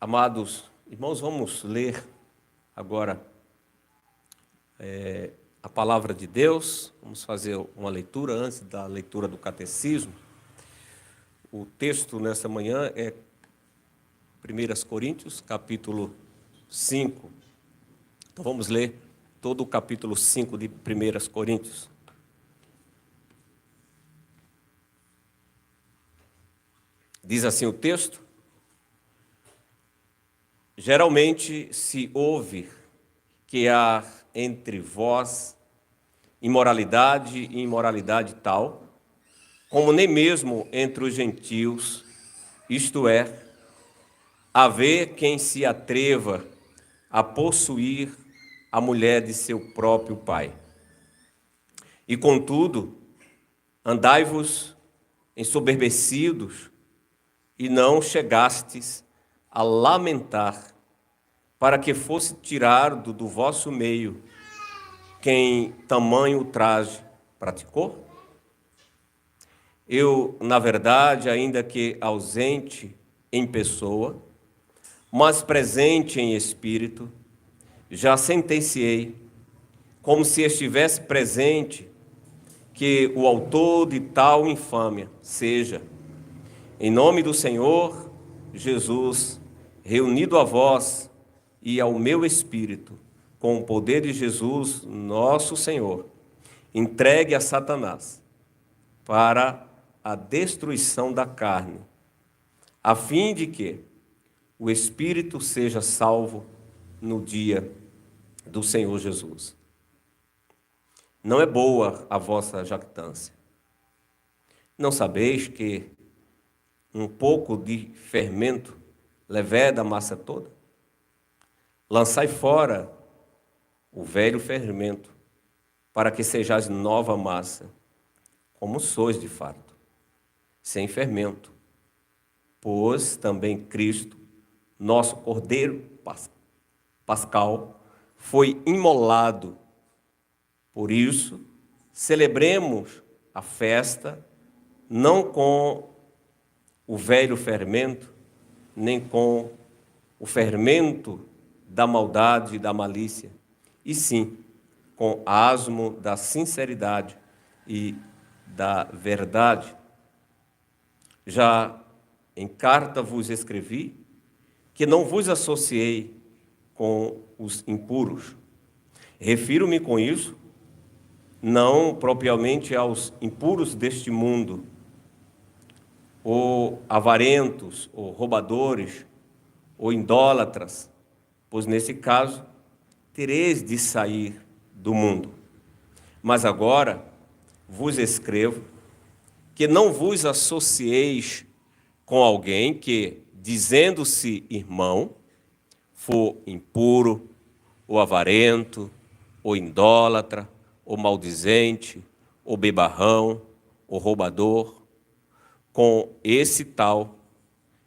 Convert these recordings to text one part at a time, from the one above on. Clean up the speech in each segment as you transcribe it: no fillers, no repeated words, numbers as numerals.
Amados irmãos, vamos ler agora a palavra de Deus. Vamos fazer uma leitura antes da leitura do catecismo. O texto nessa manhã é 1 Coríntios, capítulo 5. Então vamos ler todo o capítulo 5 de 1 Coríntios. Diz assim o texto: geralmente se ouve que há entre vós imoralidade e imoralidade tal, como nem mesmo entre os gentios, isto é, haver quem se atreva a possuir a mulher de seu próprio pai. E contudo, andai-vos ensoberbecidos e não chegastes a lamentar, para que fosse tirado do vosso meio quem tamanho ultraje praticou? Eu, na verdade, ainda que ausente em pessoa, mas presente em espírito, já sentenciei, como se estivesse presente, que o autor de tal infâmia seja, em nome do Senhor Jesus, reunido a vós e ao meu espírito, com o poder de Jesus, nosso Senhor, entregue a Satanás para a destruição da carne, a fim de que o espírito seja salvo no dia do Senhor Jesus. Não é boa a vossa jactância. Não sabeis que um pouco de fermento leveda a massa toda? Lançai fora o velho fermento, para que sejais nova massa, como sois de fato, sem fermento. Pois também Cristo, nosso Cordeiro Pascal, foi imolado. Por isso, celebremos a festa, não com o velho fermento, nem com o fermento da maldade e da malícia, e sim com asmo da sinceridade e da verdade. Já em carta vos escrevi que não vos associei com os impuros. Refiro-me com isso não propriamente aos impuros deste mundo, ou avarentos, ou roubadores, ou idólatras, pois nesse caso tereis de sair do mundo. Mas agora vos escrevo que não vos associeis com alguém que, dizendo-se irmão, for impuro, ou avarento, ou idólatra, ou maldizente, ou bebarrão, ou roubador. Com esse tal,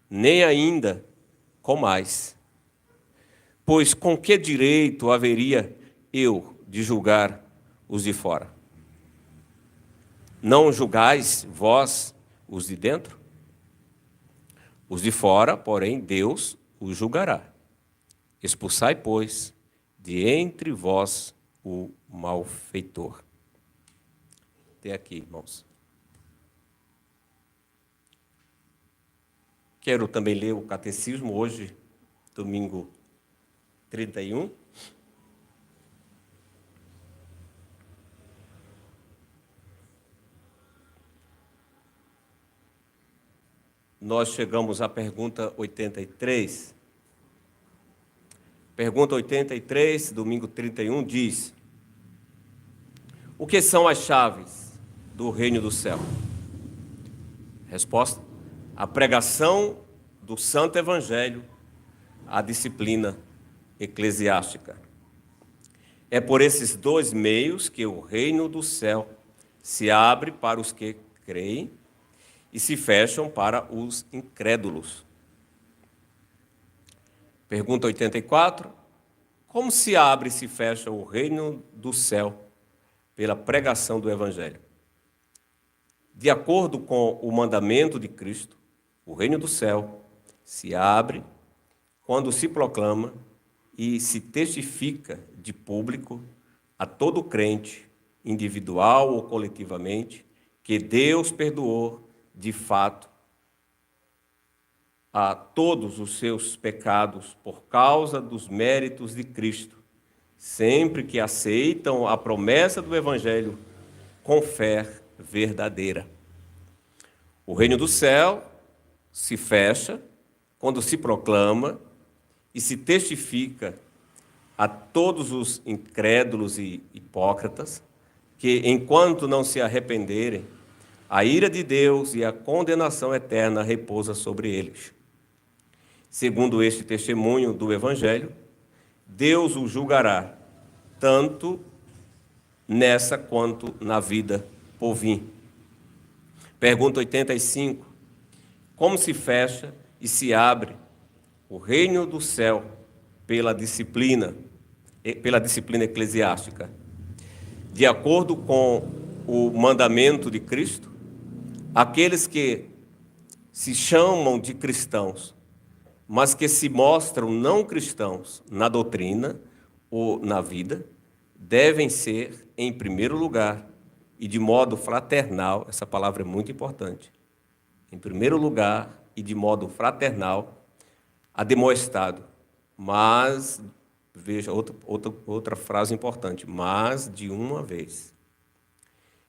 nem ainda com mais. Pois com que direito haveria eu de julgar os de fora? Não julgais vós os de dentro? Os de fora, porém, Deus os julgará. Expulsai, pois, de entre vós o malfeitor. Até aqui, irmãos. Quero também ler o catecismo hoje, domingo 31. Nós chegamos à pergunta 83. Pergunta 83, domingo 31, diz: o que são as chaves do reino do céu? Resposta: a pregação do Santo Evangelho, a disciplina eclesiástica. É por esses dois meios que o reino do céu se abre para os que creem e se fecham para os incrédulos. Pergunta 84. Como se abre e se fecha o reino do céu pela pregação do Evangelho? De acordo com o mandamento de Cristo, o reino do céu se abre quando se proclama e se testifica de público a todo crente, individual ou coletivamente, que Deus perdoou de fato a todos os seus pecados por causa dos méritos de Cristo, sempre que aceitam a promessa do Evangelho com fé verdadeira. O reino do céu se fecha quando se proclama e se testifica a todos os incrédulos e hipócritas que, enquanto não se arrependerem, a ira de Deus e a condenação eterna repousa sobre eles. Segundo este testemunho do Evangelho, Deus o julgará, tanto nessa quanto na vida por vir. Pergunta 85. Como se fecha e se abre o reino do céu pela disciplina eclesiástica? De acordo com o mandamento de Cristo, aqueles que se chamam de cristãos, mas que se mostram não cristãos na doutrina ou na vida, devem ser, em primeiro lugar, e de modo fraternal, essa palavra é muito importante, em primeiro lugar e de modo fraternal, admoestado, mas, veja, outra frase importante, mas de uma vez.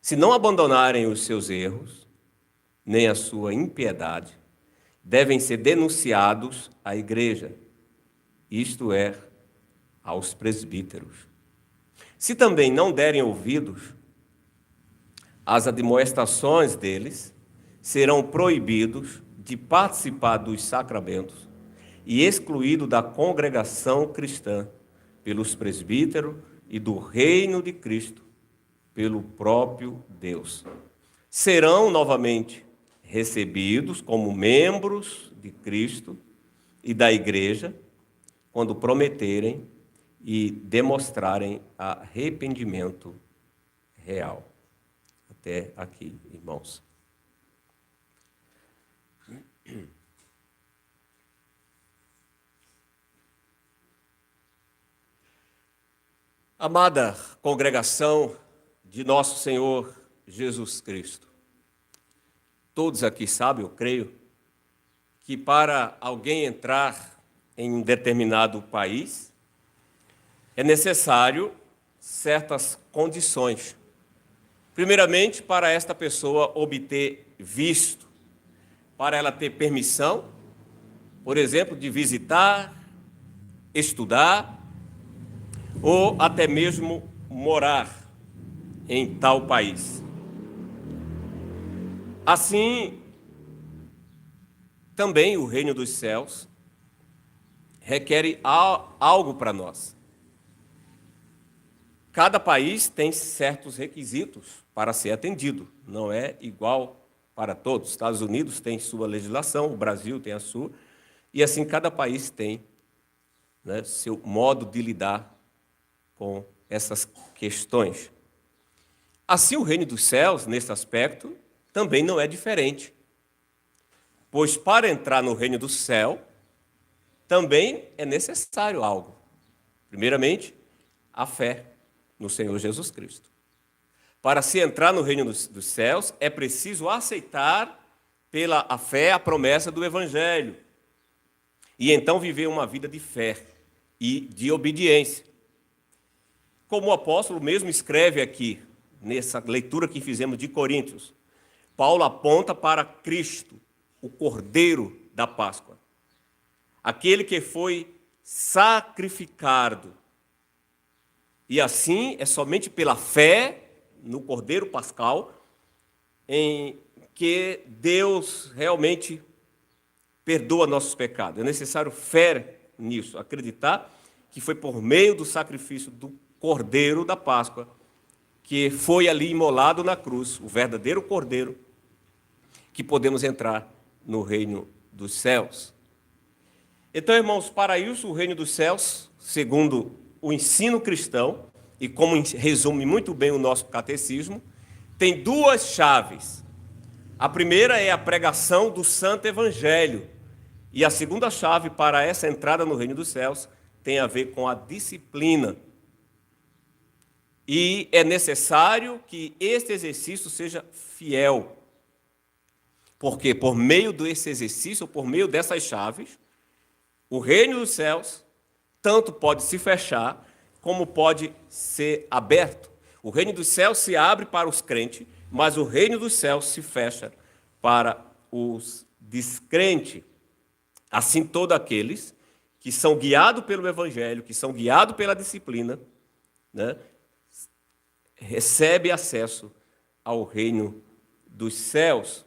Se não abandonarem os seus erros, nem a sua impiedade, devem ser denunciados à igreja, isto é, aos presbíteros. Se também não derem ouvidos às admoestações deles, serão proibidos de participar dos sacramentos e excluídos da congregação cristã pelos presbíteros e do reino de Cristo pelo próprio Deus. Serão novamente recebidos como membros de Cristo e da igreja quando prometerem e demonstrarem arrependimento real. Até aqui, irmãos. Amada congregação de nosso Senhor Jesus Cristo, todos aqui sabem, eu creio, que para alguém entrar em um determinado país, é necessário certas condições. Primeiramente, para esta pessoa obter visto, para ela ter permissão, por exemplo, de visitar, estudar, ou até mesmo morar em tal país. Assim, também o reino dos céus requer algo para nós. Cada país tem certos requisitos para ser atendido, não é igual para todos. Os Estados Unidos tem sua legislação, o Brasil tem a sua, e assim cada país tem, né, seu modo de lidar com essas questões. Assim, o reino dos céus, nesse aspecto, também não é diferente. Pois para entrar no reino do céu, também é necessário algo. Primeiramente, a fé no Senhor Jesus Cristo. Para se entrar no reino dos céus, é preciso aceitar pela a fé a promessa do Evangelho. E então viver uma vida de fé e de obediência. Como o apóstolo mesmo escreve aqui, nessa leitura que fizemos de Coríntios, Paulo aponta para Cristo, o Cordeiro da Páscoa, aquele que foi sacrificado. E assim é somente pela fé no Cordeiro Pascal em que Deus realmente perdoa nossos pecados. É necessário fé nisso, acreditar que foi por meio do sacrifício do Cordeiro da Páscoa que foi ali imolado na cruz, o verdadeiro Cordeiro, que podemos entrar no reino dos céus. Então, irmãos, para isso, o reino dos céus, segundo o ensino cristão, e como resume muito bem o nosso catecismo, tem duas chaves. A primeira é a pregação do Santo Evangelho, E a segunda chave para essa entrada no reino dos céus tem a ver com a disciplina. E é necessário que este exercício seja fiel. Porque por meio desse exercício, por meio dessas chaves, o reino dos céus tanto pode se fechar, como pode ser aberto. O reino dos céus se abre para os crentes, mas o reino dos céus se fecha para os descrentes. Assim, todos aqueles que são guiados pelo Evangelho, que são guiados pela disciplina, né, recebem acesso ao reino dos céus.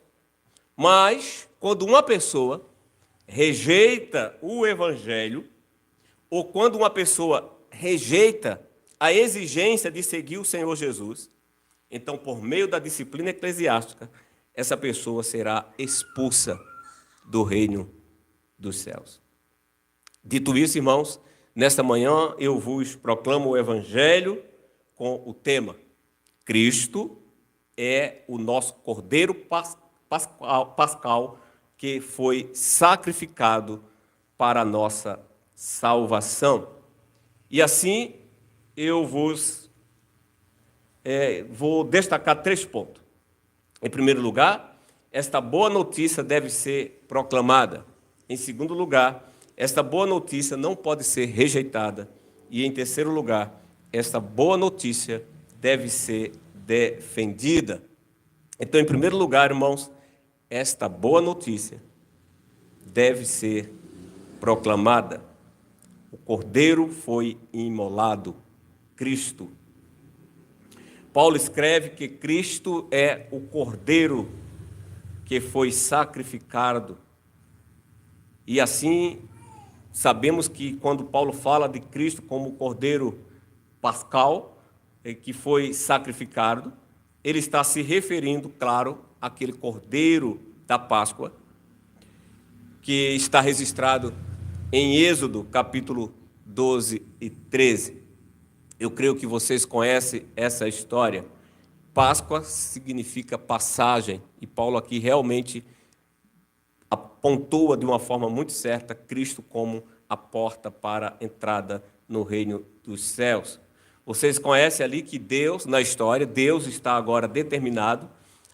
Mas, quando uma pessoa rejeita o Evangelho, ou quando uma pessoa rejeita a exigência de seguir o Senhor Jesus, então, por meio da disciplina eclesiástica, essa pessoa será expulsa do reino dos céus. Dito isso, irmãos, nesta manhã eu vos proclamo o Evangelho com o tema: Cristo é o nosso Cordeiro Pascal que foi sacrificado para a nossa salvação. E assim eu vou destacar 3 pontos. Em primeiro lugar, esta boa notícia deve ser proclamada. Em segundo lugar, esta boa notícia não pode ser rejeitada. E em terceiro lugar, esta boa notícia deve ser defendida. Então, em primeiro lugar, irmãos, esta boa notícia deve ser proclamada. O Cordeiro foi imolado, Cristo. Paulo escreve que Cristo é o Cordeiro que foi sacrificado. E assim, sabemos que quando Paulo fala de Cristo como o Cordeiro Pascal, que foi sacrificado, ele está se referindo, claro, àquele Cordeiro da Páscoa, que está registrado em Êxodo, capítulo 12 e 13. Eu creio que vocês conhecem essa história. Páscoa significa passagem, e Paulo aqui realmente apontou de uma forma muito certa Cristo como a porta para a entrada no reino dos céus. Vocês conhecem ali que Deus, na história, Deus está agora determinado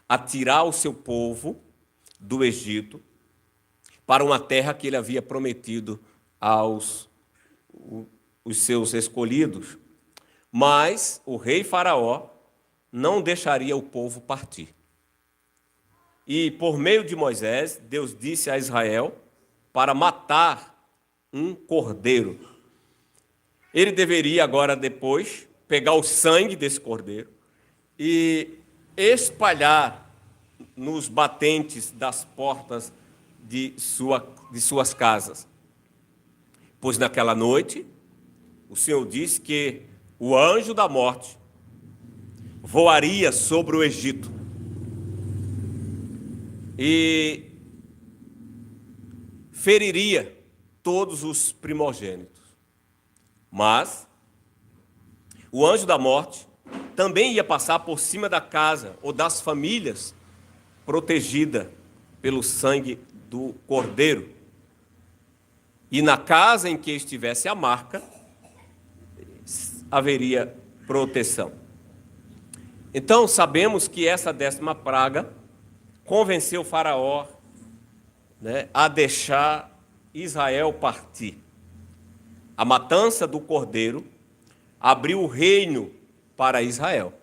a tirar o seu povo do Egito para uma terra que ele havia prometido aos os seus escolhidos. Mas o rei Faraó não deixaria o povo partir. E por meio de Moisés, Deus disse a Israel para matar um cordeiro. Ele deveria agora depois pegar o sangue desse cordeiro e espalhar nos batentes das portas de suas casas. Pois naquela noite, o Senhor disse que o anjo da morte voaria sobre o Egito e feriria todos os primogênitos. Mas o anjo da morte também ia passar por cima da casa ou das famílias protegida pelo sangue do cordeiro. E na casa em que estivesse a marca, haveria proteção. Então, sabemos que essa 10ª praga convenceu o Faraó, a deixar Israel partir. A matança do cordeiro abriu o reino para Israel.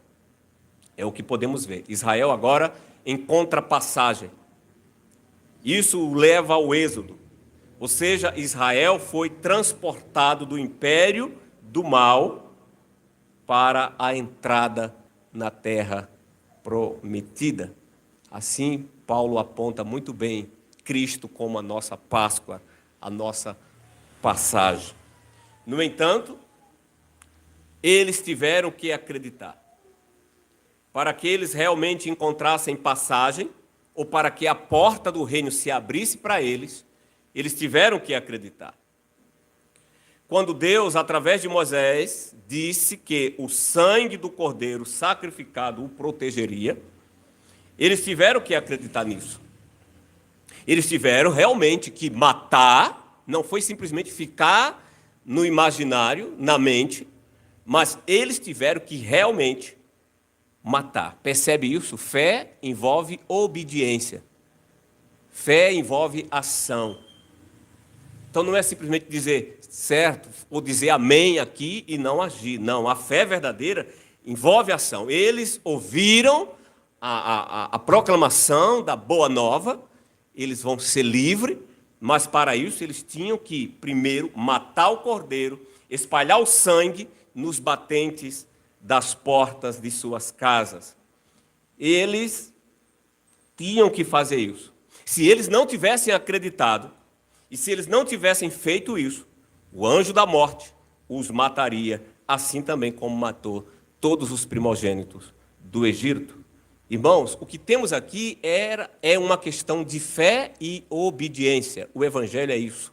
É o que podemos ver. Israel agora encontra passagem. Isso o leva ao Êxodo. Ou seja, Israel foi transportado do império do mal para a entrada na terra prometida. Assim, Paulo aponta muito bem Cristo como a nossa Páscoa, a nossa passagem. No entanto, eles tiveram que acreditar. Para que eles realmente encontrassem passagem, ou para que a porta do reino se abrisse para eles, eles tiveram que acreditar. Quando Deus, através de Moisés, disse que o sangue do cordeiro sacrificado o protegeria, eles tiveram que acreditar nisso. Eles tiveram realmente que matar, não foi simplesmente ficar no imaginário, na mente, mas eles tiveram que realmente matar. Percebe isso? Fé envolve obediência. Fé envolve ação. Então não é simplesmente dizer certo ou dizer amém aqui e não agir. Não, a fé verdadeira envolve ação. Eles ouviram a proclamação da boa nova, eles vão ser livres, mas para isso eles tinham que primeiro matar o cordeiro, espalhar o sangue nos batentes das portas de suas casas. Eles tinham que fazer isso. Se eles não tivessem acreditado, e se eles não tivessem feito isso, o anjo da morte os mataria, assim também como matou todos os primogênitos do Egito. Irmãos, o que temos aqui é uma questão de fé e obediência. O Evangelho é isso.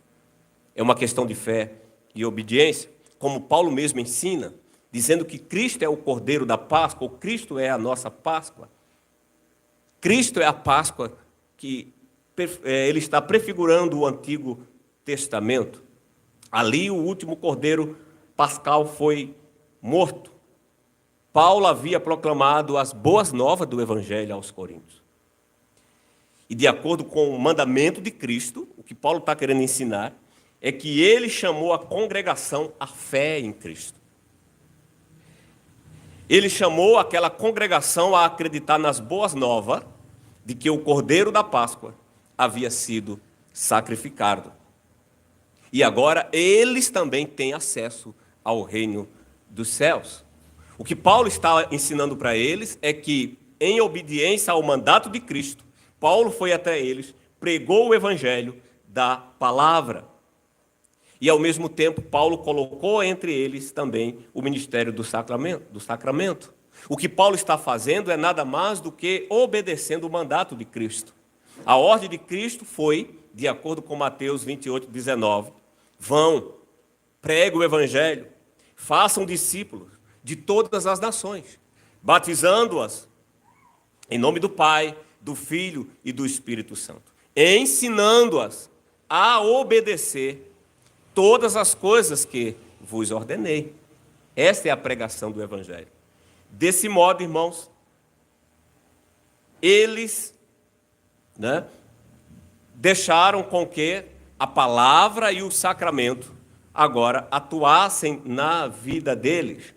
É uma questão de fé e obediência, como Paulo mesmo ensina, dizendo que Cristo é o Cordeiro da Páscoa, ou Cristo é a nossa Páscoa. Cristo é a Páscoa que ele está prefigurando o Antigo Testamento. Ali o último Cordeiro pascal foi morto. Paulo havia proclamado as boas novas do Evangelho aos Coríntios. E de acordo com o mandamento de Cristo, o que Paulo está querendo ensinar é que ele chamou a congregação à fé em Cristo. Ele chamou aquela congregação a acreditar nas boas novas de que o Cordeiro da Páscoa havia sido sacrificado. E agora eles também têm acesso ao reino dos céus. O que Paulo está ensinando para eles é que, em obediência ao mandato de Cristo, Paulo foi até eles, pregou o evangelho da palavra. E, ao mesmo tempo, Paulo colocou entre eles também o ministério do sacramento. O que Paulo está fazendo é nada mais do que obedecendo o mandato de Cristo. A ordem de Cristo foi, de acordo com Mateus 28, 19, vão, preguem o evangelho, façam discípulos de todas as nações, batizando-as em nome do Pai, do Filho e do Espírito Santo, ensinando-as a obedecer todas as coisas que vos ordenei. Esta é a pregação do evangelho. Desse modo, irmãos, eles deixaram com que a palavra e o sacramento agora atuassem na vida deles.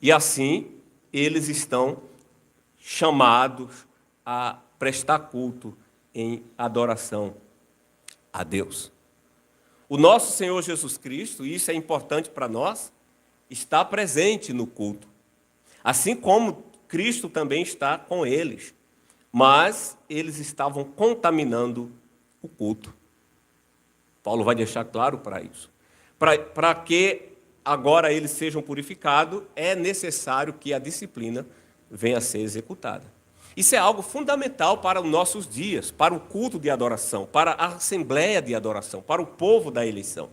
E assim, eles estão chamados a prestar culto em adoração a Deus. O nosso Senhor Jesus Cristo, e isso é importante para nós, está presente no culto. Assim como Cristo também está com eles. Mas eles estavam contaminando o culto. Paulo vai deixar claro para isso. Para que agora eles sejam purificados, é necessário que a disciplina venha a ser executada. Isso é algo fundamental para os nossos dias, para o culto de adoração, para a assembleia de adoração, para o povo da eleição.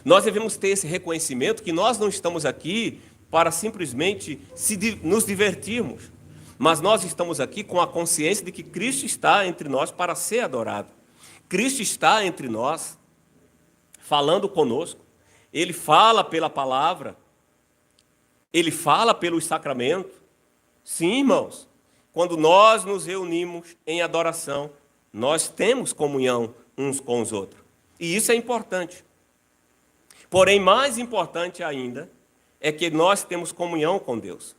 Nós devemos ter esse reconhecimento que nós não estamos aqui para simplesmente nos divertirmos, mas nós estamos aqui com a consciência de que Cristo está entre nós para ser adorado. Cristo está entre nós, falando conosco. Ele fala pela palavra, ele fala pelos sacramentos. Sim, irmãos, quando nós nos reunimos em adoração, nós temos comunhão uns com os outros. E isso é importante. Porém, mais importante ainda, é que nós temos comunhão com Deus.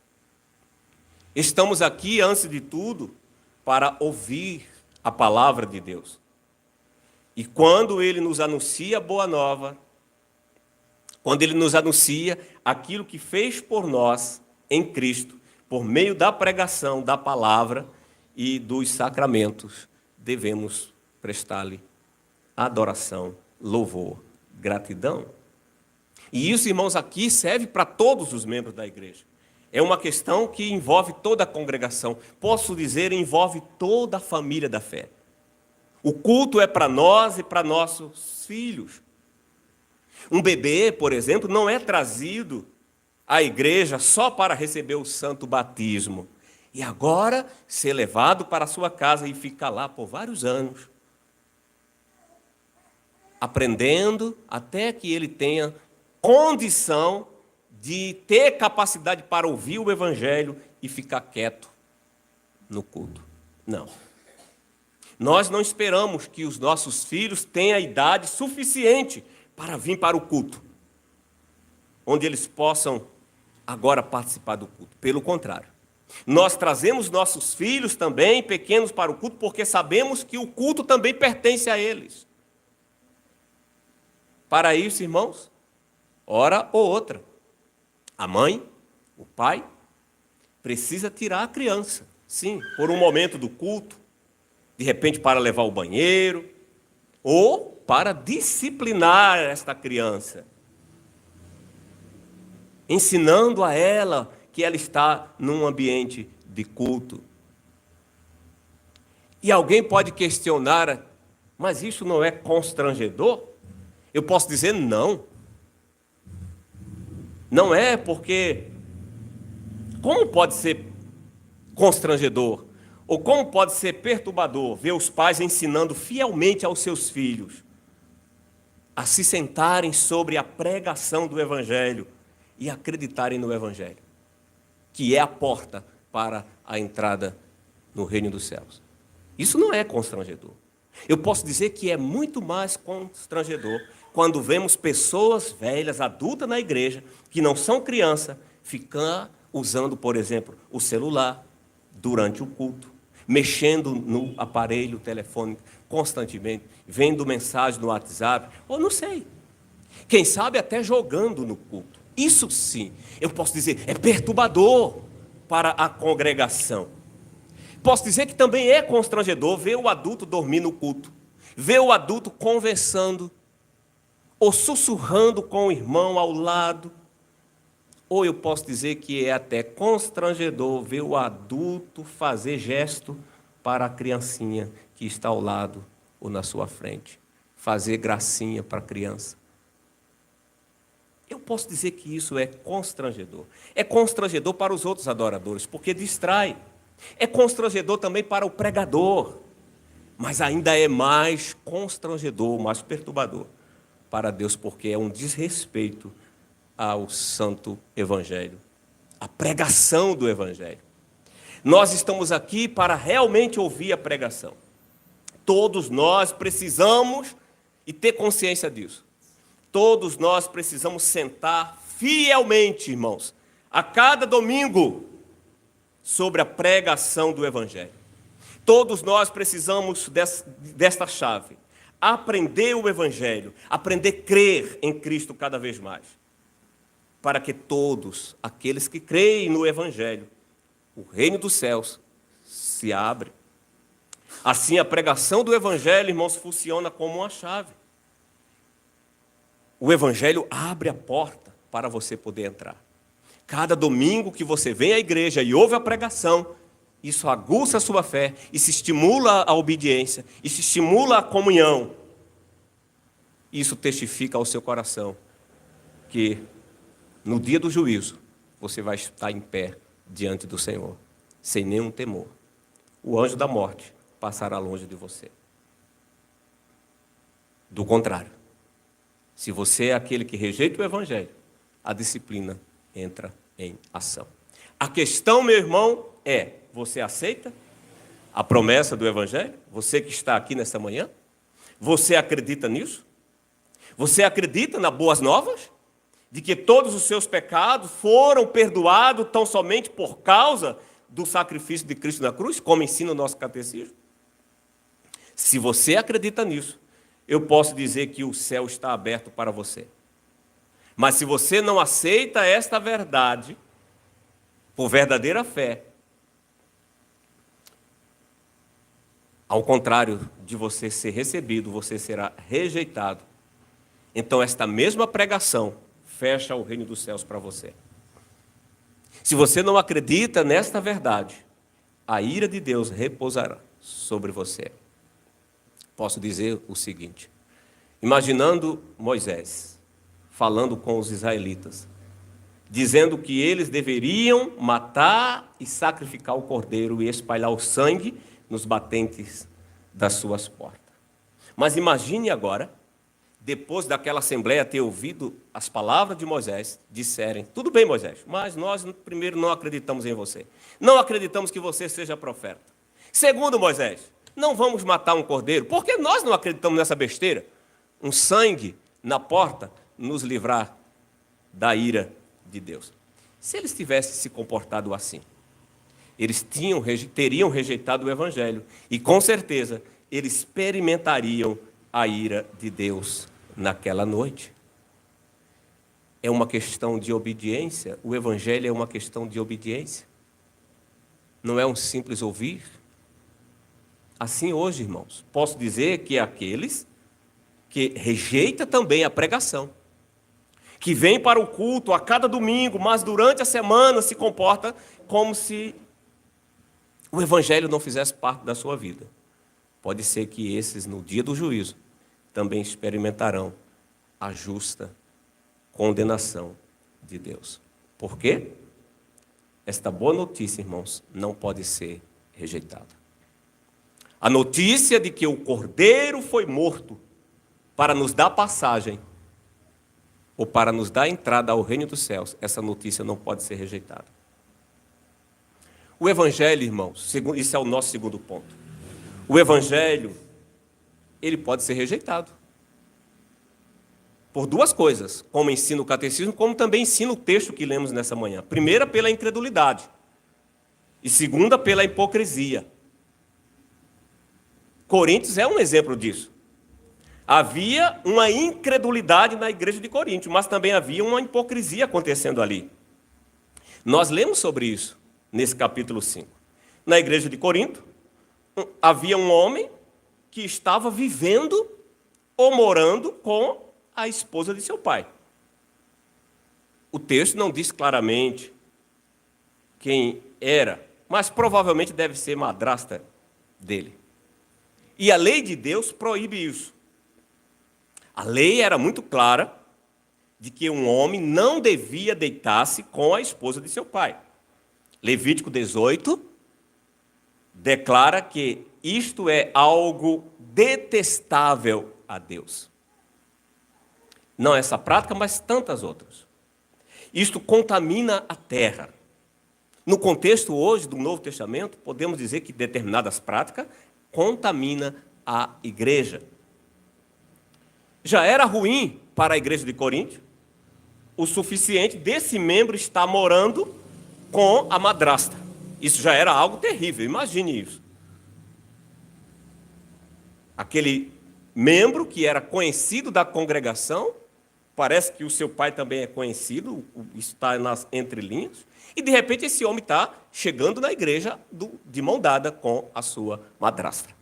Estamos aqui, antes de tudo, para ouvir a palavra de Deus. E quando Ele nos anuncia a boa nova, quando Ele nos anuncia aquilo que fez por nós em Cristo, por meio da pregação da palavra e dos sacramentos, devemos prestar-lhe adoração, louvor, gratidão. E isso, irmãos, aqui serve para todos os membros da igreja. É uma questão que envolve toda a congregação. Posso dizer, envolve toda a família da fé. O culto é para nós e para nossos filhos. Um bebê, por exemplo, não é trazido à igreja só para receber o santo batismo. e agora ser levado para a sua casa e ficar lá por vários anos, aprendendo até que ele tenha condição de ter capacidade para ouvir o Evangelho e ficar quieto no culto. Não. Nós não esperamos que os nossos filhos tenham a idade suficiente para vir para o culto, onde eles possam agora participar do culto. Pelo contrário, nós trazemos nossos filhos também pequenos para o culto, porque sabemos que o culto também pertence a eles. Para isso, irmãos, hora ou outra, a mãe, o pai, precisa tirar a criança, sim, por um momento do culto, de repente para levar ao banheiro, ou para disciplinar esta criança, ensinando a ela que ela está num ambiente de culto. E alguém pode questionar, mas isso não é constrangedor? Eu posso dizer não. Não é, porque como pode ser constrangedor? Ou como pode ser perturbador ver os pais ensinando fielmente aos seus filhos a se sentarem sobre a pregação do Evangelho e acreditarem no Evangelho, que é a porta para a entrada no reino dos céus? Isso não é constrangedor. Eu posso dizer que é muito mais constrangedor quando vemos pessoas velhas, adultas na igreja, que não são criança, ficar usando, por exemplo, o celular durante o culto, mexendo no aparelho telefônico constantemente, vendo mensagem no WhatsApp, ou não sei, quem sabe até jogando no culto. Isso sim, eu posso dizer, é perturbador para a congregação. Posso dizer que também é constrangedor ver o adulto dormir no culto, ver o adulto conversando, ou sussurrando com o irmão ao lado. Ou eu posso dizer que é até constrangedor ver o adulto fazer gesto para a criancinha que está ao lado ou na sua frente, fazer gracinha para a criança. Eu posso dizer que isso é constrangedor. É constrangedor para os outros adoradores, porque distrai. É constrangedor também para o pregador, mas ainda é mais constrangedor, mais perturbador para Deus, porque é um desrespeito ao santo Evangelho, a pregação do Evangelho. Nós estamos aqui para realmente ouvir a pregação. Todos nós precisamos e ter consciência disso. Todos nós precisamos sentar fielmente, irmãos, a cada domingo, sobre a pregação do Evangelho. Todos nós precisamos desta chave. Aprender o Evangelho, aprender a crer em Cristo cada vez mais. Para que todos aqueles que creem no Evangelho, o reino dos céus se abre. Assim, a pregação do Evangelho, irmãos, funciona como uma chave. O Evangelho abre a porta para você poder entrar. Cada domingo que você vem à igreja e ouve a pregação, isso aguça a sua fé, isso estimula a obediência, isso estimula a comunhão. Isso testifica ao seu coração que no dia do juízo você vai estar em pé diante do Senhor, sem nenhum temor. O anjo da morte passará longe de você. Do contrário, se você é aquele que rejeita o Evangelho, a disciplina entra em ação. A questão, meu irmão, é: você aceita a promessa do Evangelho? Você que está aqui nesta manhã? Você acredita nisso? Você acredita nas boas novas? De que todos os seus pecados foram perdoados tão somente por causa do sacrifício de Cristo na cruz, como ensina o nosso catecismo? Se você acredita nisso, eu posso dizer que o céu está aberto para você. Mas se você não aceita esta verdade, por verdadeira fé, ao contrário de você ser recebido, você será rejeitado. Então esta mesma pregação fecha o reino dos céus para você. Se você não acredita nesta verdade, a ira de Deus repousará sobre você. Posso dizer o seguinte: imaginando Moisés falando com os israelitas, dizendo que eles deveriam matar e sacrificar o cordeiro e espalhar o sangue nos batentes das suas portas. Mas imagine agora, depois daquela assembleia ter ouvido as palavras de Moisés, disserem: tudo bem, Moisés, mas nós primeiro não acreditamos em você. Não acreditamos que você seja profeta. Segundo, Moisés, não vamos matar um cordeiro, porque nós não acreditamos nessa besteira. Um sangue na porta nos livrar da ira de Deus. Se eles tivessem se comportado assim, eles teriam rejeitado o Evangelho e, com certeza, eles experimentariam a ira de Deus naquela noite. É uma questão de obediência. O Evangelho é uma questão de obediência. Não é um simples ouvir. Assim hoje, irmãos, posso dizer que aqueles que rejeitam também a pregação, que vem para o culto a cada domingo, mas durante a semana se comporta como se o Evangelho não fizesse parte da sua vida. Pode ser que esses, no dia do juízo, também experimentarão a justa condenação de Deus. Por quê? Esta boa notícia, irmãos, não pode ser rejeitada. A notícia de que o Cordeiro foi morto para nos dar passagem ou para nos dar entrada ao reino dos céus, essa notícia não pode ser rejeitada. O Evangelho, irmãos, isso é o nosso segundo ponto. O Evangelho, ele pode ser rejeitado por duas coisas, como ensina o catecismo, como também ensina o texto que lemos nessa manhã. Primeira, pela incredulidade, e segunda, pela hipocrisia. Coríntios é um exemplo disso. Havia uma incredulidade na igreja de Corinto, mas também havia uma hipocrisia acontecendo ali. Nós lemos sobre isso nesse capítulo 5. Na igreja de Corinto, havia um homem que estava vivendo ou morando com a esposa de seu pai. O texto não diz claramente quem era, mas provavelmente deve ser madrasta dele. E a lei de Deus proíbe isso. A lei era muito clara de que um homem não devia deitar-se com a esposa de seu pai. Levítico 18 declara que isto é algo detestável a Deus. Não essa prática, mas tantas outras. Isto contamina a terra. No contexto hoje do Novo Testamento, podemos dizer que determinadas práticas contaminam a igreja. Já era ruim para a igreja de Corinto o suficiente desse membro estar morando com a madrasta. Isso já era algo terrível, imagine isso. Aquele membro que era conhecido da congregação, parece que o seu pai também é conhecido, está nas entrelinhas, e de repente esse homem está chegando na igreja de mão dada com a sua madrasta.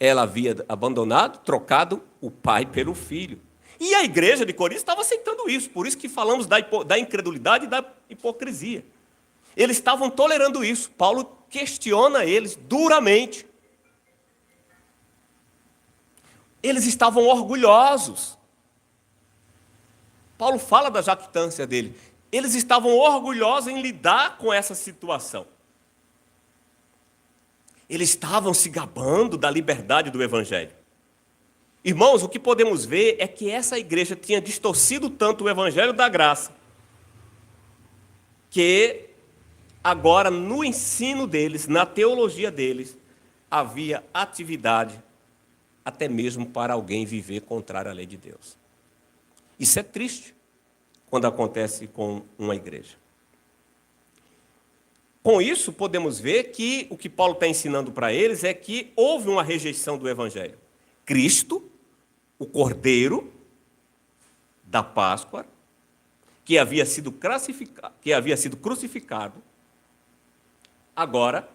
Ela havia abandonado, trocado o pai pelo filho. E a igreja de Corinto estava aceitando isso, por isso que falamos da incredulidade e da hipocrisia. Eles estavam tolerando isso. Paulo questiona eles duramente. Eles estavam orgulhosos. Paulo fala da jactância dele. Eles estavam orgulhosos em lidar com essa situação. Eles estavam se gabando da liberdade do Evangelho. Irmãos, o que podemos ver é que essa igreja tinha distorcido tanto o Evangelho da graça, que agora no ensino deles, na teologia deles, havia atividade até mesmo para alguém viver contrário à lei de Deus. Isso é triste quando acontece com uma igreja. Com isso, podemos ver que o que Paulo está ensinando para eles é que houve uma rejeição do Evangelho. Cristo, o Cordeiro da Páscoa, que havia sido crucificado, agora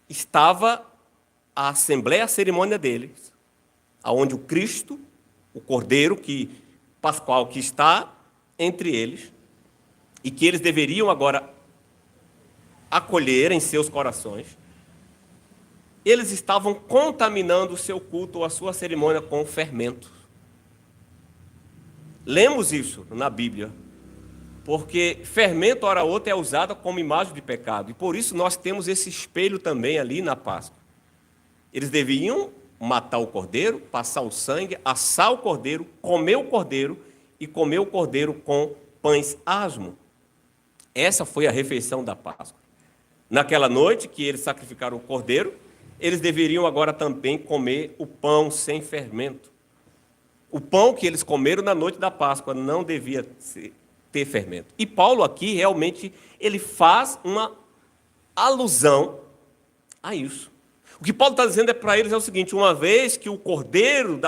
estava a assembleia, a cerimônia deles, onde o Cristo, o Cordeiro pascual que está entre eles, e que eles deveriam agora acolher em seus corações, eles estavam contaminando o seu culto ou a sua cerimônia com fermento. Lemos isso na Bíblia. Porque fermento, hora outra, é usado como imagem de pecado. E por isso nós temos esse espelho também ali na Páscoa. Eles deviam matar o cordeiro, passar o sangue, assar o cordeiro, e comer o cordeiro com pães asmo. Essa foi a refeição da Páscoa. Naquela noite que eles sacrificaram o cordeiro, eles deveriam agora também comer o pão sem fermento. O pão que eles comeram na noite da Páscoa não devia ter fermento. E Paulo aqui realmente ele faz uma alusão a isso. O que Paulo está dizendo para eles é o seguinte: uma vez que o cordeiro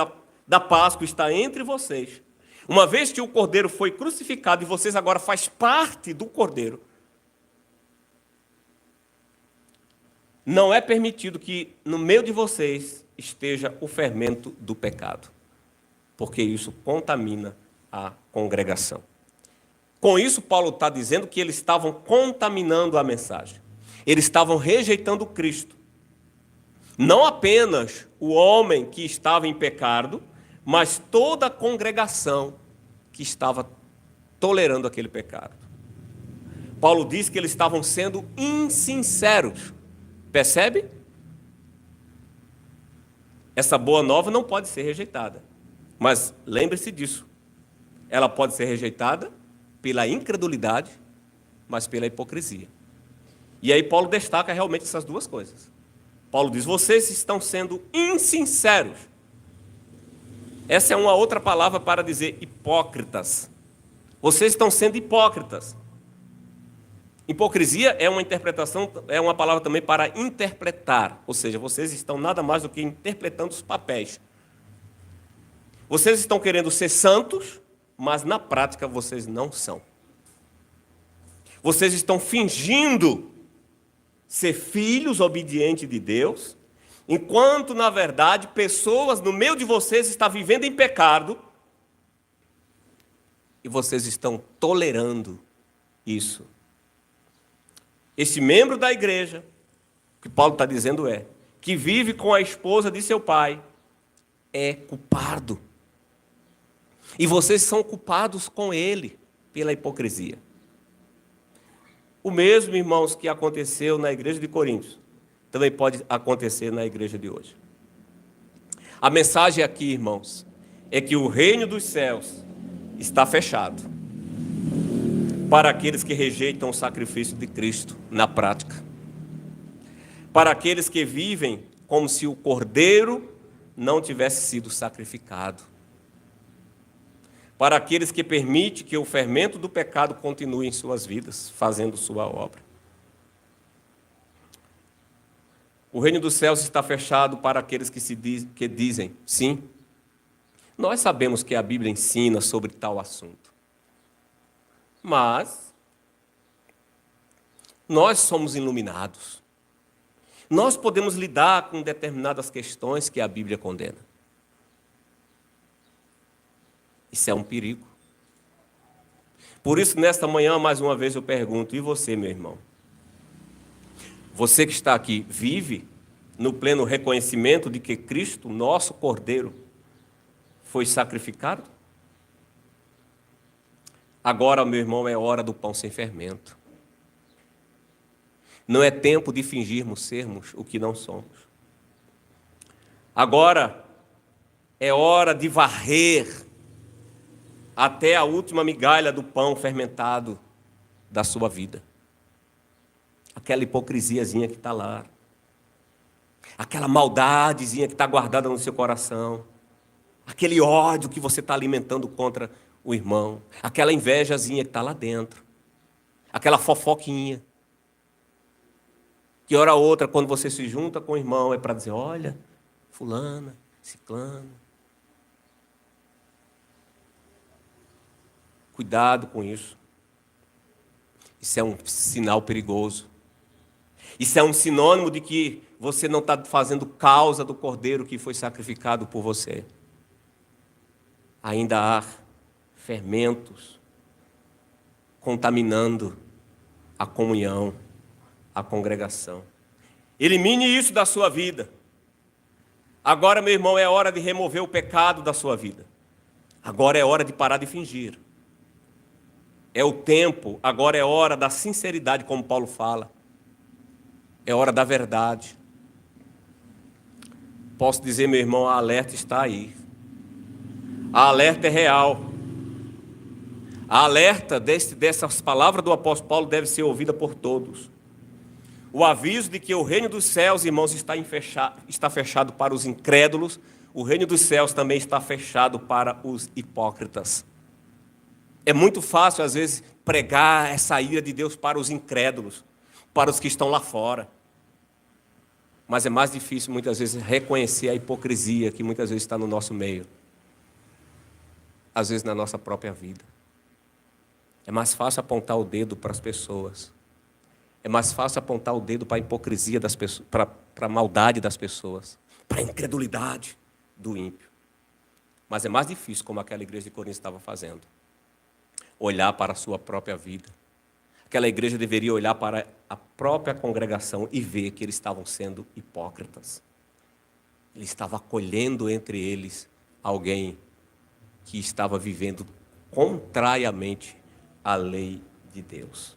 da Páscoa está entre vocês, uma vez que o cordeiro foi crucificado e vocês agora fazem parte do cordeiro, não é permitido que no meio de vocês esteja o fermento do pecado, porque isso contamina a congregação. Com isso, Paulo está dizendo que eles estavam contaminando a mensagem. Eles estavam rejeitando Cristo. Não apenas o homem que estava em pecado, mas toda a congregação que estava tolerando aquele pecado. Paulo diz que eles estavam sendo insinceros. Percebe? Essa boa nova não pode ser rejeitada. Mas lembre-se disso. Ela pode ser rejeitada pela incredulidade, mas pela hipocrisia. E aí Paulo destaca realmente essas duas coisas. Paulo diz: vocês estão sendo insinceros. Essa é uma outra palavra para dizer hipócritas. Vocês estão sendo hipócritas. Hipocrisia é uma interpretação, é uma palavra também para interpretar. Ou seja, vocês estão nada mais do que interpretando os papéis. Vocês estão querendo ser santos, mas na prática vocês não são. Vocês estão fingindo ser filhos obedientes de Deus, enquanto, na verdade, pessoas no meio de vocês estão vivendo em pecado e vocês estão tolerando isso. Esse membro da igreja, o que Paulo está dizendo é, que vive com a esposa de seu pai, é culpado. E vocês são culpados com ele pela hipocrisia. O mesmo, irmãos, que aconteceu na igreja de Coríntios, também pode acontecer na igreja de hoje. A mensagem aqui, irmãos, é que o reino dos céus está fechado para aqueles que rejeitam o sacrifício de Cristo na prática. Para aqueles que vivem como se o cordeiro não tivesse sido sacrificado. Para aqueles que permitem que o fermento do pecado continue em suas vidas, fazendo sua obra. O reino dos céus está fechado para aqueles que dizem, sim, nós sabemos que a Bíblia ensina sobre tal assunto. Mas nós somos iluminados. Nós podemos lidar com determinadas questões que a Bíblia condena. Isso é um perigo. Por isso, nesta manhã, mais uma vez eu pergunto, e você, meu irmão? Você que está aqui, vive no pleno reconhecimento de que Cristo, nosso Cordeiro, foi sacrificado? Agora, meu irmão, é hora do pão sem fermento. Não é tempo de fingirmos sermos o que não somos. Agora é hora de varrer até a última migalha do pão fermentado da sua vida. Aquela hipocrisiazinha que está lá. Aquela maldadezinha que está guardada no seu coração. Aquele ódio que você está alimentando contra o irmão. Aquela invejazinha que está lá dentro. Aquela fofoquinha. Que hora ou outra, quando você se junta com o irmão, é para dizer, olha, fulana, ciclano. Cuidado com isso. Isso é um sinal perigoso. Isso é um sinônimo de que você não está fazendo causa do cordeiro que foi sacrificado por você. Ainda há fermentos contaminando a comunhão, a congregação. Elimine isso da sua vida. Agora, meu irmão, é hora de remover o pecado da sua vida. Agora é hora de parar de fingir. É o tempo, agora é hora da sinceridade, como Paulo fala. É hora da verdade. Posso dizer, meu irmão, a alerta está aí. A alerta é real. A alerta dessas palavras do apóstolo Paulo deve ser ouvida por todos. O aviso de que o reino dos céus, irmãos, está fechado para os incrédulos. O reino dos céus também está fechado para os hipócritas. É muito fácil, às vezes, pregar essa ira de Deus para os incrédulos, para os que estão lá fora. Mas é mais difícil, muitas vezes, reconhecer a hipocrisia que muitas vezes está no nosso meio. Às vezes, na nossa própria vida. É mais fácil apontar o dedo para as pessoas. É mais fácil apontar o dedo para a hipocrisia das pessoas, para a maldade das pessoas, para a incredulidade do ímpio. Mas é mais difícil, como aquela igreja de Corinto estava fazendo, olhar para a sua própria vida. Aquela igreja deveria olhar para a própria congregação e ver que eles estavam sendo hipócritas. Ele estava acolhendo entre eles alguém que estava vivendo contrariamente à lei de Deus.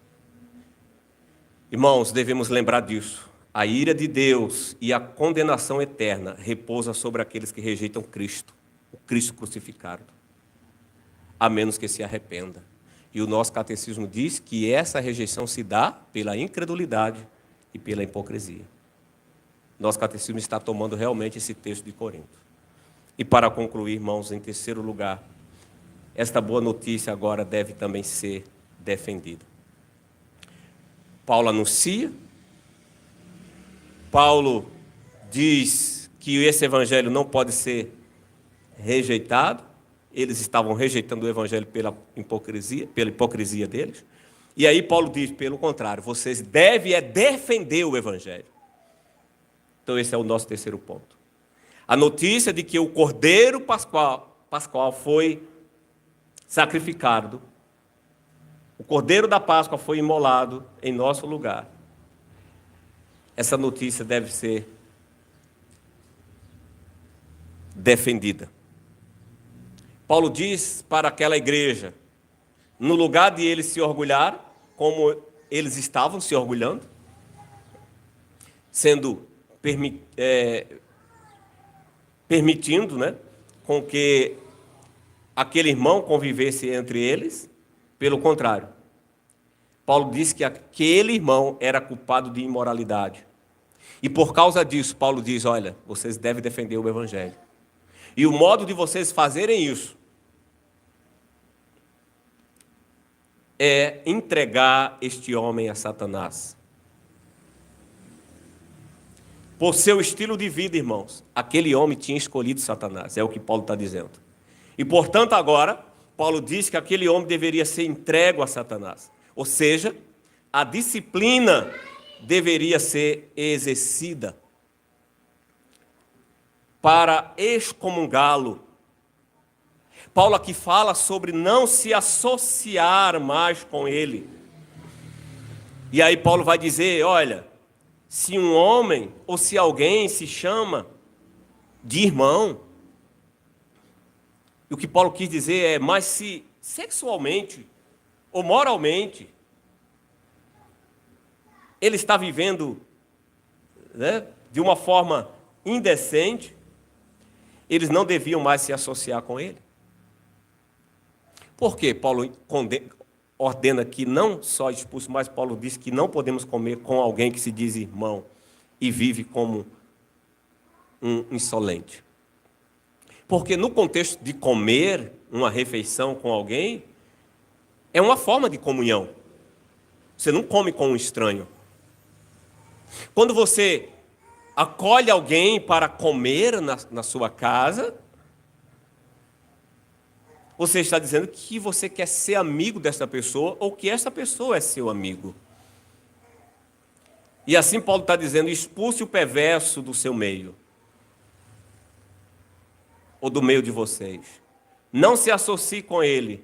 Irmãos, devemos lembrar disso. A ira de Deus e a condenação eterna repousa sobre aqueles que rejeitam Cristo, o Cristo crucificado, a menos que se arrependa. E o nosso catecismo diz que essa rejeição se dá pela incredulidade e pela hipocrisia. Nosso catecismo está tomando realmente esse texto de Corinto. E para concluir, irmãos, em terceiro lugar, esta boa notícia agora deve também ser defendida. Paulo anuncia, Paulo diz que esse evangelho não pode ser rejeitado. Eles estavam rejeitando o evangelho pela hipocrisia deles. E aí Paulo diz, pelo contrário, vocês devem defender o evangelho. Então esse é o nosso terceiro ponto. A notícia de que o Cordeiro Pascual foi sacrificado. O Cordeiro da Páscoa foi imolado em nosso lugar. Essa notícia deve ser defendida. Paulo diz para aquela igreja, no lugar de eles se orgulhar, como eles estavam se orgulhando, sendo permitindo, né, com que aquele irmão convivesse entre eles. Pelo contrário, Paulo disse que aquele irmão era culpado de imoralidade. E por causa disso, Paulo diz, olha, vocês devem defender o evangelho. E o modo de vocês fazerem isso é entregar este homem a Satanás. Por seu estilo de vida, irmãos, aquele homem tinha escolhido Satanás, é o que Paulo está dizendo. E, portanto, agora, Paulo diz que aquele homem deveria ser entregue a Satanás. Ou seja, a disciplina deveria ser exercida para excomungá-lo. Paulo aqui fala sobre não se associar mais com ele. E aí Paulo vai dizer, olha, se um homem ou se alguém se chama de irmão, e o que Paulo quis dizer é, mas se sexualmente ou moralmente ele está vivendo, né, de uma forma indecente, eles não deviam mais se associar com ele. Por quê? Paulo ordena que não só expulso, mas Paulo diz que não podemos comer com alguém que se diz irmão e vive como um insolente. Porque no contexto de comer uma refeição com alguém, é uma forma de comunhão. Você não come com um estranho. Quando você acolhe alguém para comer na sua casa, você está dizendo que você quer ser amigo dessa pessoa ou que essa pessoa é seu amigo. E assim Paulo está dizendo, expulse o perverso do seu meio. Ou do meio de vocês. Não se associe com ele.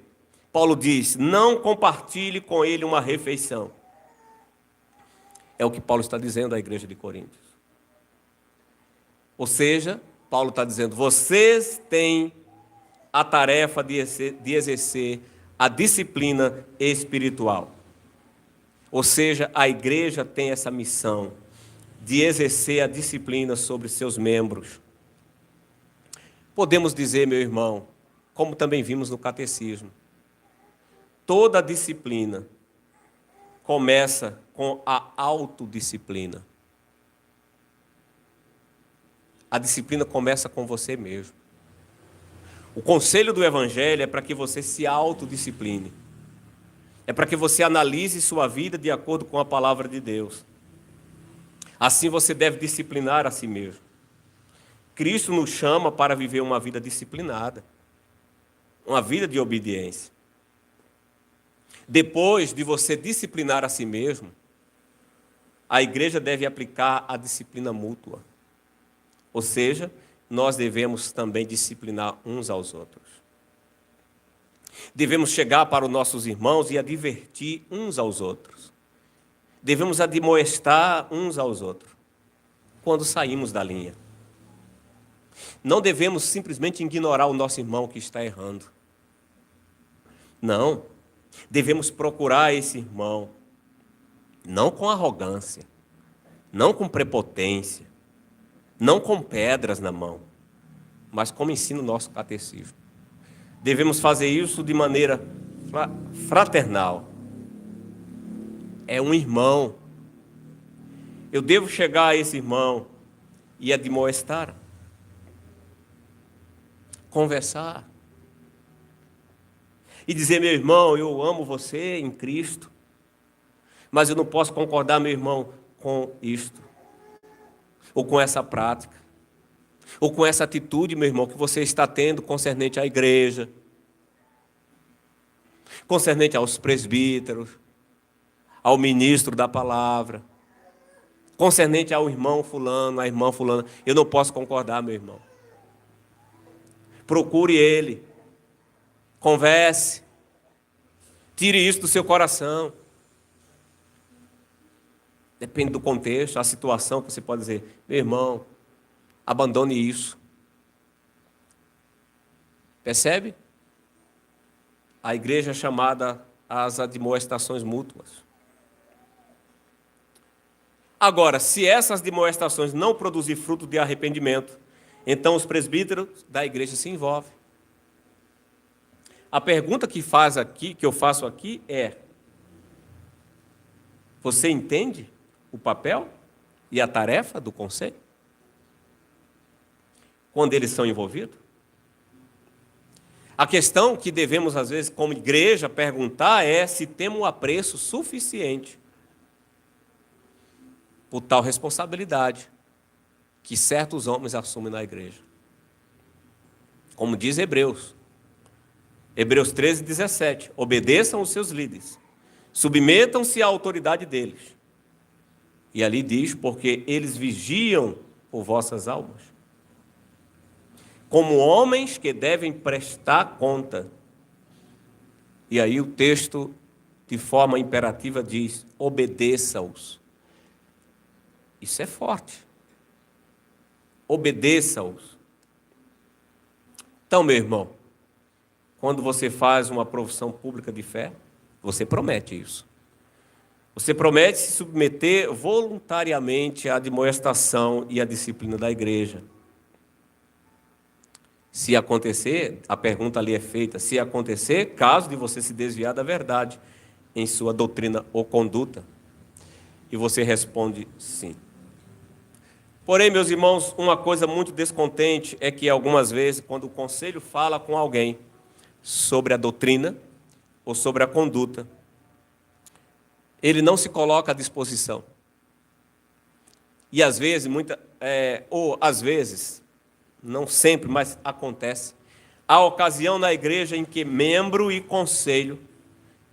Paulo diz, não compartilhe com ele uma refeição. É o que Paulo está dizendo à igreja de Corinto. Ou seja, Paulo está dizendo, vocês têm a tarefa de exercer a disciplina espiritual. Ou seja, a igreja tem essa missão de exercer a disciplina sobre seus membros. Podemos dizer, meu irmão, como também vimos no catecismo, toda disciplina começa com a autodisciplina. A disciplina começa com você mesmo. O conselho do Evangelho é para que você se autodiscipline. É para que você analise sua vida de acordo com a palavra de Deus. Assim você deve disciplinar a si mesmo. Cristo nos chama para viver uma vida disciplinada, uma vida de obediência. Depois de você disciplinar a si mesmo, a igreja deve aplicar a disciplina mútua. Ou seja, nós devemos também disciplinar uns aos outros. Devemos chegar para os nossos irmãos e advertir uns aos outros. Devemos admoestar uns aos outros quando saímos da linha. Não devemos simplesmente ignorar o nosso irmão que está errando. Não. Devemos procurar esse irmão, não com arrogância, não com prepotência, não com pedras na mão, mas como ensina o nosso catecismo. Devemos fazer isso de maneira fraternal. É um irmão. Eu devo chegar a esse irmão e admoestar, conversar e dizer: meu irmão, eu amo você em Cristo, mas eu não posso concordar, meu irmão, com isto, ou com essa prática, ou com essa atitude, meu irmão, que você está tendo concernente à igreja, concernente aos presbíteros, ao ministro da palavra, concernente ao irmão fulano, à irmã fulana. Eu não posso concordar, meu irmão. Procure ele, converse, tire isso do seu coração. Depende do contexto, a situação, que você pode dizer: meu irmão, abandone isso. Percebe? A igreja é chamada às admoestações mútuas. Agora, se essas admoestações não produzirem fruto de arrependimento, então os presbíteros da igreja se envolvem. A pergunta que eu faço aqui é: você entende o papel e a tarefa do conselho quando eles são envolvidos? A questão que devemos, às vezes, como igreja, perguntar é se temos um apreço suficiente por tal responsabilidade que certos homens assumem na igreja. Como diz Hebreus 13, 17, obedeçam os seus líderes, submetam-se à autoridade deles. E ali diz: porque eles vigiam por vossas almas, como homens que devem prestar conta. E aí o texto, de forma imperativa, diz: obedeça-os. Isso é forte. Obedeça-os. Então, meu irmão, quando você faz uma profissão pública de fé, você promete isso. Você promete se submeter voluntariamente à admoestação e à disciplina da igreja. Se acontecer, a pergunta ali é feita: se acontecer, caso de você se desviar da verdade em sua doutrina ou conduta. E você responde sim. Porém, meus irmãos, uma coisa muito descontente é que algumas vezes, quando o conselho fala com alguém sobre a doutrina ou sobre a conduta, ele não se coloca à disposição. E às vezes, não sempre, mas acontece, há ocasião na igreja em que membro e conselho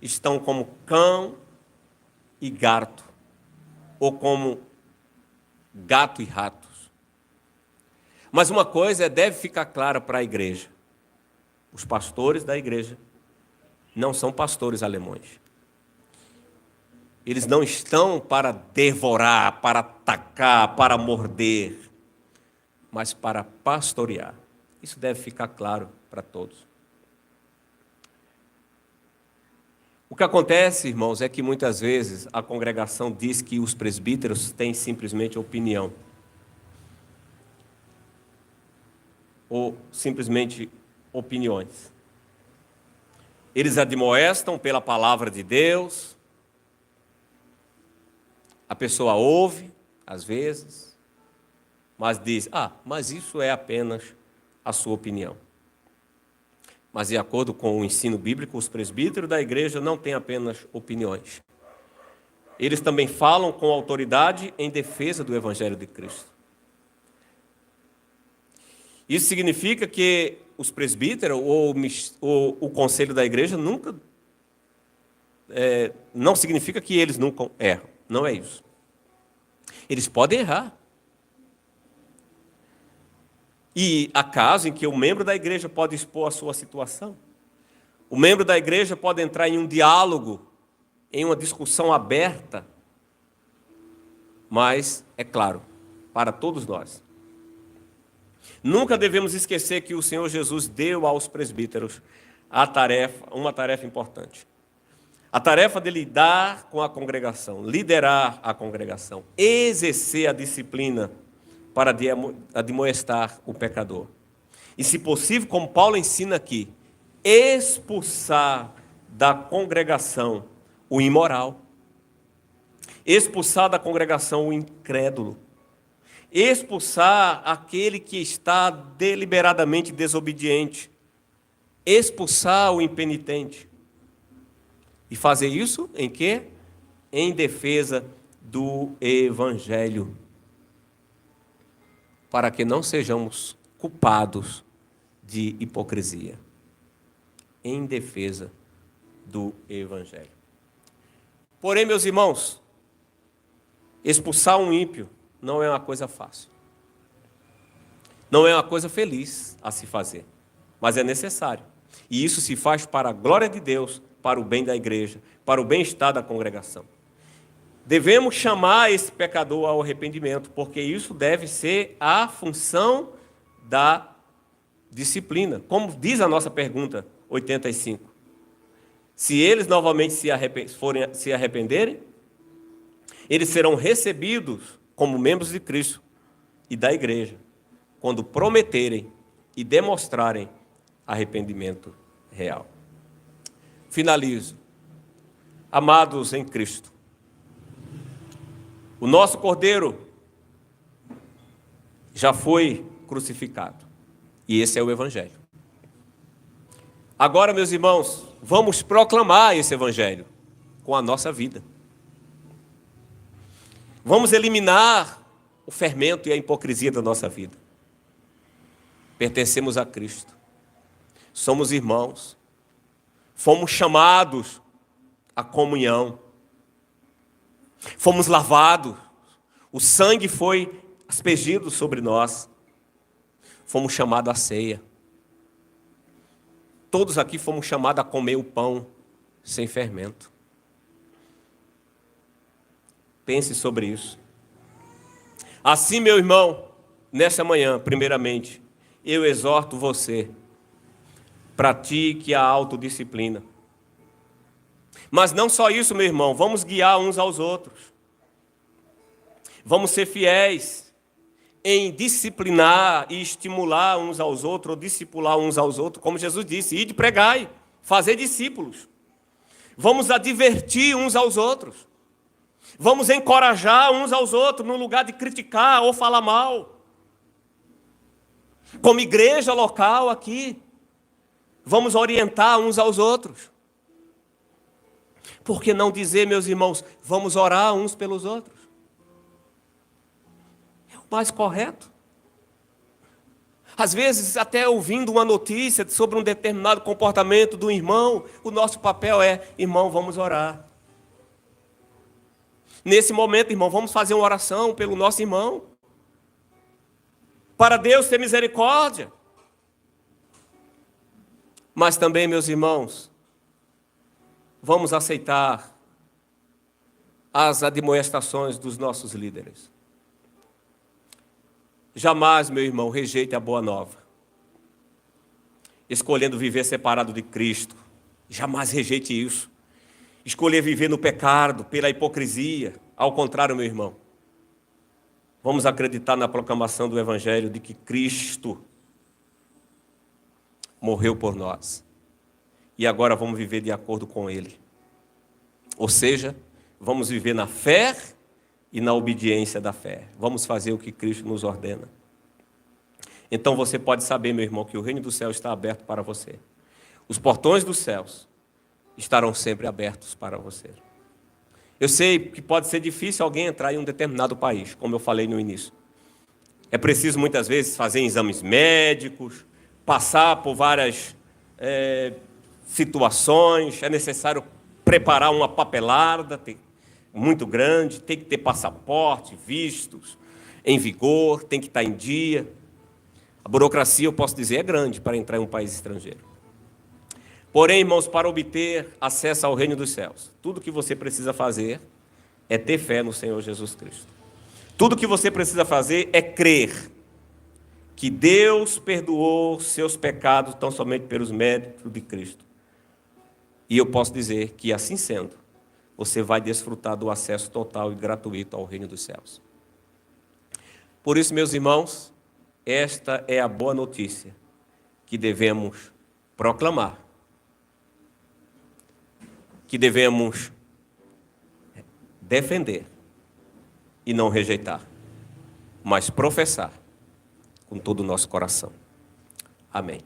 estão como cão e gato, ou como gato e ratos. Mas uma coisa deve ficar clara para a igreja: os pastores da igreja não são pastores alemães. Eles não estão para devorar, para atacar, para morder, mas para pastorear. Isso deve ficar claro para todos. O que acontece, irmãos, é que muitas vezes a congregação diz que os presbíteros têm simplesmente opinião. Ou simplesmente opiniões. Eles admoestam pela palavra de Deus. A pessoa ouve, às vezes, mas diz, mas isso é apenas a sua opinião. Mas, de acordo com o ensino bíblico, os presbíteros da igreja não têm apenas opiniões. Eles também falam com autoridade em defesa do Evangelho de Cristo. Isso significa que os presbíteros ou o conselho da igreja nunca... não significa que eles nunca erram. Não é isso. Eles podem errar. E há casos em que o membro da igreja pode expor a sua situação. O membro da igreja pode entrar em um diálogo, em uma discussão aberta. Mas, é claro, para todos nós. Nunca devemos esquecer que o Senhor Jesus deu aos presbíteros uma tarefa importante. A tarefa de lidar com a congregação, liderar a congregação, exercer a disciplina para admoestar o pecador. E, se possível, como Paulo ensina aqui, expulsar da congregação o imoral, expulsar da congregação o incrédulo, expulsar aquele que está deliberadamente desobediente, expulsar o impenitente. E fazer isso em quê? Em defesa do Evangelho. Para que não sejamos culpados de hipocrisia. Em defesa do Evangelho. Porém, meus irmãos, expulsar um ímpio não é uma coisa fácil. Não é uma coisa feliz a se fazer. Mas é necessário. E isso se faz para a glória de Deus, para o bem da igreja, para o bem-estar da congregação. Devemos chamar esse pecador ao arrependimento, porque isso deve ser a função da disciplina. Como diz a nossa pergunta 85. Se eles novamente forem se arrependerem, eles serão recebidos como membros de Cristo e da igreja, quando prometerem e demonstrarem arrependimento real. Finalizo. Amados em Cristo, o nosso Cordeiro já foi crucificado. E esse é o Evangelho. Agora, meus irmãos, vamos proclamar esse Evangelho com a nossa vida. Vamos eliminar o fermento e a hipocrisia da nossa vida. Pertencemos a Cristo. Somos irmãos. Fomos chamados à comunhão. Fomos lavados. O sangue foi aspergido sobre nós. Fomos chamados à ceia. Todos aqui fomos chamados a comer o pão sem fermento. Pense sobre isso. Assim, meu irmão, nessa manhã, primeiramente, eu exorto você, pratique a autodisciplina. Mas não só isso, meu irmão, vamos guiar uns aos outros. Vamos ser fiéis em disciplinar e estimular uns aos outros, ou discipular uns aos outros, como Jesus disse, ide pregai, fazer discípulos. Vamos advertir uns aos outros. Vamos encorajar uns aos outros, no lugar de criticar ou falar mal. Como igreja local aqui, vamos orientar uns aos outros. Por que não dizer, meus irmãos, vamos orar uns pelos outros? É o mais correto. Às vezes, até ouvindo uma notícia sobre um determinado comportamento do irmão, o nosso papel é, irmão, vamos orar. Nesse momento, irmão, vamos fazer uma oração pelo nosso irmão. Para Deus ter misericórdia. Mas também, meus irmãos, vamos aceitar as admoestações dos nossos líderes. Jamais, meu irmão, rejeite a boa nova. Escolhendo viver separado de Cristo. Jamais rejeite isso. escolher viver no pecado, pela hipocrisia. Ao contrário, meu irmão, vamos acreditar na proclamação do Evangelho de que Cristo morreu por nós. E agora vamos viver de acordo com Ele. Ou seja, vamos viver na fé e na obediência da fé. Vamos fazer o que Cristo nos ordena. Então você pode saber, meu irmão, que o reino do céu está aberto para você. Os portões dos céus estarão sempre abertos para você. Eu sei que pode ser difícil alguém entrar em um determinado país, como eu falei no início. É preciso muitas vezes fazer exames médicos, passar por várias situações, é necessário preparar uma papelada muito grande, tem que ter passaporte, vistos em vigor, tem que estar em dia. A burocracia, eu posso dizer, é grande para entrar em um país estrangeiro. Porém, irmãos, para obter acesso ao reino dos céus, tudo que você precisa fazer é ter fé no Senhor Jesus Cristo. Tudo que você precisa fazer é crer que Deus perdoou seus pecados tão somente pelos méritos de Cristo. E eu posso dizer que, assim sendo, você vai desfrutar do acesso total e gratuito ao reino dos céus. Por isso, meus irmãos, esta é a boa notícia que devemos proclamar, que devemos defender e não rejeitar, mas professar com todo o nosso coração. Amém.